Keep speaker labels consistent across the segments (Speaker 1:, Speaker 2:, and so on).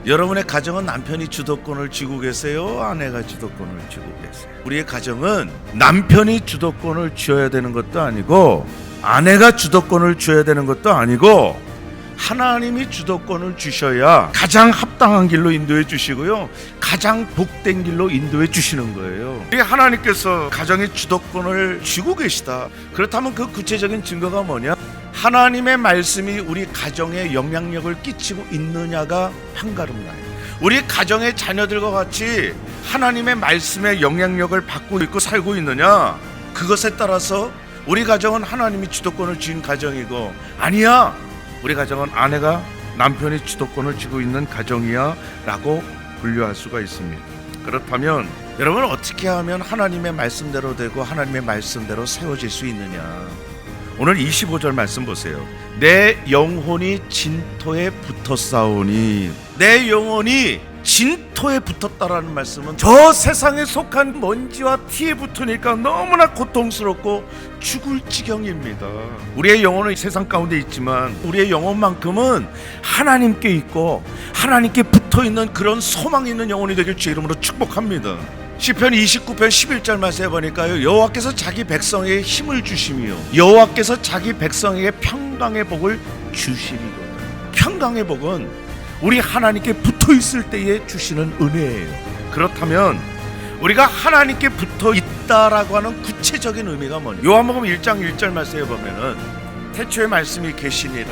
Speaker 1: 여러분의 가정은 남편이 주도권을 쥐고 계세요? 아내가 주도권을 쥐고 계세요? 우리의 가정은 남편이 주도권을 쥐어야 되는 것도 아니고 아내가 주도권을 쥐어야 되는 것도 아니고 하나님이 주도권을 주셔야 가장 합당한 길로 인도해 주시고요, 가장 복된 길로 인도해 주시는 거예요. 우리 하나님께서 가정의 주도권을 쥐고 계시다. 그렇다면 그 구체적인 증거가 뭐냐? 하나님의 말씀이 우리 가정에 영향력을 끼치고 있느냐가 판가름나요. 우리 가정의 자녀들과 같이 하나님의 말씀에 영향력을 받고 있고 살고 있느냐, 그것에 따라서 우리 가정은 하나님이 주도권을 쥔 가정이고, 아니야, 우리 가정은 아내가 남편이 주도권을 쥐고 있는 가정이야 라고 분류할 수가 있습니다. 그렇다면 여러분, 어떻게 하면 하나님의 말씀대로 되고 하나님의 말씀대로 세워질 수 있느냐? 오늘 25절 말씀 보세요. 내 영혼이 진토에 붙었사오니, 내 영혼이 진토에 붙었다라는 말씀은 저 세상에 속한 먼지와 티에 붙으니까 너무나 고통스럽고 죽을 지경입니다. 우리의 영혼은 세상 가운데 있지만 우리의 영혼만큼은 하나님께 있고 하나님께 붙어있는 그런 소망 있는 영혼이 되길 주의 이름으로 축복합니다. 시편 29편 11절 말씀에 보니까요, 여호와께서 자기 백성에게 힘을 주시며 여호와께서 자기 백성에게 평강의 복을 주시리로다. 평강의 복은 우리 하나님께 붙어 있을 때에 주시는 은혜예요. 그렇다면 우리가 하나님께 붙어 있다라고 하는 구체적인 의미가 뭐냐? 요한복음 1장 1절 말씀에 보면은 태초에 말씀이 계시니라,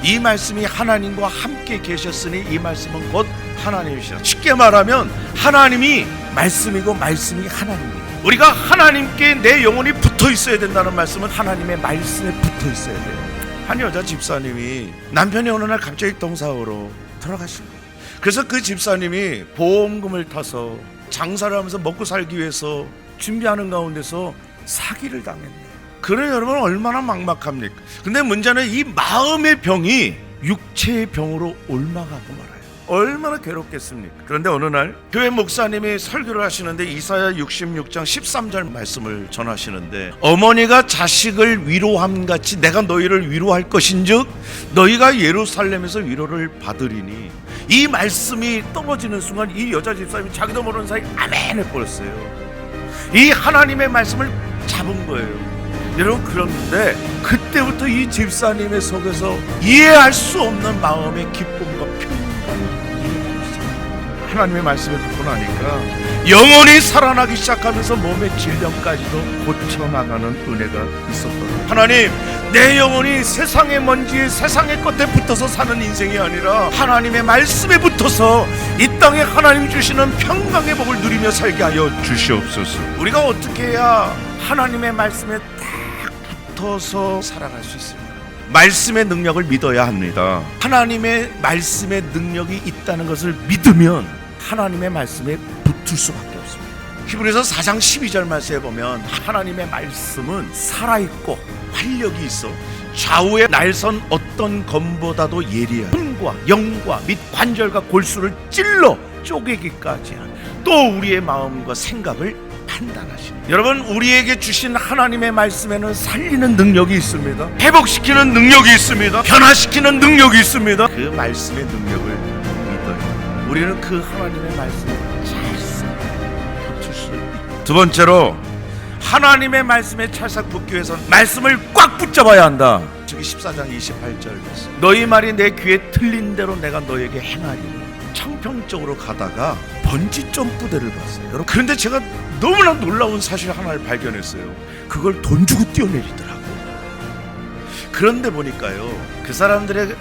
Speaker 1: 이 말씀이 하나님과 함께 계셨으니 이 말씀은 곧 하나님이시라. 쉽게 말하면 하나님이 말씀이고 말씀이 하나님이에요. 우리가 하나님께 내 영혼이 붙어 있어야 된다는 말씀은 하나님의 말씀에 붙어 있어야 돼요. 한 여자 집사님이 남편이 어느 날 갑자기 동사오로 돌아가신 거예요. 그래서 그 집사님이 보험금을 타서 장사를 하면서 먹고 살기 위해서 준비하는 가운데서 사기를 당했네요. 그래, 여러분, 얼마나 막막합니까? 근데 문제는 이 마음의 병이 육체의 병으로 옮아가고 말아요. 얼마나 괴롭겠습니까? 그런데 어느 날 교회 목사님이 설교를 하시는데 이사야 66장 13절 말씀을 전하시는데, 어머니가 자식을 위로함같이 내가 너희를 위로할 것인즉 너희가 예루살렘에서 위로를 받으리니, 이 말씀이 떨어지는 순간 이 여자 집사님이 자기도 모르는 사이 아멘 해버렸어요. 이 하나님의 말씀을 잡은 거예요. 여러분, 그런데 그때부터 이 집사님의 속에서 이해할 수 없는 마음의 기쁨과 평강이 하나님의 말씀에 듣고 나니까 영혼이 살아나기 시작하면서 몸의 질병까지도 고쳐나가는 은혜가 있었더라. 하나님, 내 영혼이 세상의 먼지에 세상의 것에 붙어서 사는 인생이 아니라 하나님의 말씀에 붙어서 이 땅에 하나님 주시는 평강의 복을 누리며 살게 하여 주시옵소서. 우리가 어떻게 해야 하나님의 말씀에 딱 붙어서 살아갈 수 있습니까? 말씀의 능력을 믿어야 합니다. 하나님의 말씀의 능력이 있다는 것을 믿으면 하나님의 말씀에 붙을 수밖에 없습니다. 히브리서 4장 12절 말씀에 보면 하나님의 말씀은 살아있고 활력이 있어 좌우에 날선 어떤 검보다도 예리한 손과 영과 및 관절과 골수를 찔러 쪼개기까지 하는, 또 우리의 마음과 생각을 판단하십니다. 여러분, 우리에게 주신 하나님의 말씀에는 살리는 능력이 있습니다. 회복시키는 능력이 있습니다. 변화시키는 능력이 있습니다. 그 말씀의 능력을 믿어요. 우리는 그 하나님의 말씀을 잘 붙일 수 있다. 두 번째로, 하나님의 말씀에 찰싹 붙기 위해서는 말씀을 꽉 붙잡아야 한다. 저기 14장 28절 말씀, 너희 말이 내 귀에 틀린 대로 내가 너에게 행하리니. 청평적으로 가다가 번지 점프대를 봤어요. 여러분, 그런데 제가 너무나 놀라운 사실 하나를 발견했어요. 그걸 돈 주고 뛰어내리더라고요. 그런데 보니까요, 그 사람들의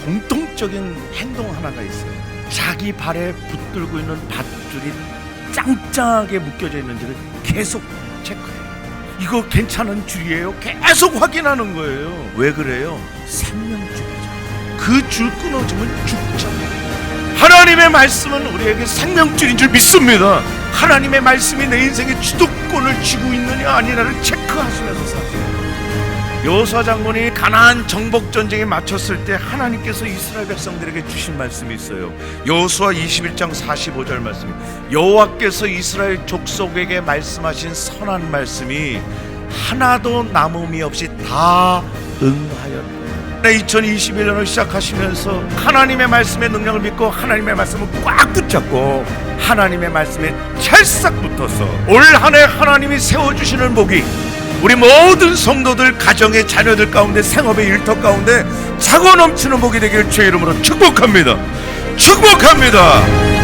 Speaker 1: 공통적인 행동 하나가 있어요. 자기 발에 붙들고 있는 밧줄이 짱짱하게 묶여져 있는지를 계속 체크해요. 이거 괜찮은 줄이에요? 계속 확인하는 거예요. 왜 그래요? 생명줄이죠. 그 줄 끊어지면 죽잖아요. 하나님의 말씀은 우리에게 생명줄인 줄 믿습니다. 하나님의 말씀이 내 인생의 주도권을 쥐고 있느냐 아니냐를 체크하시면서 사세요. 여호수아 장군이 가나안 정복 전쟁에 마쳤을 때 하나님께서 이스라엘 백성들에게 주신 말씀이 있어요. 여호수아 21장 45절 말씀, 여호와께서 이스라엘 족속에게 말씀하신 선한 말씀이 하나도 남음이 없이 다 응하였다. 2021년을 시작하시면서 하나님의 말씀의 능력을 믿고 하나님의 말씀을 꽉 붙잡고 하나님의 말씀에 찰싹 붙어서 올 한 해 하나님이 세워주시는 복이 우리 모든 성도들 가정의 자녀들 가운데 생업의 일터 가운데 차고 넘치는 복이 되길 주의 이름으로 축복합니다. 축복합니다.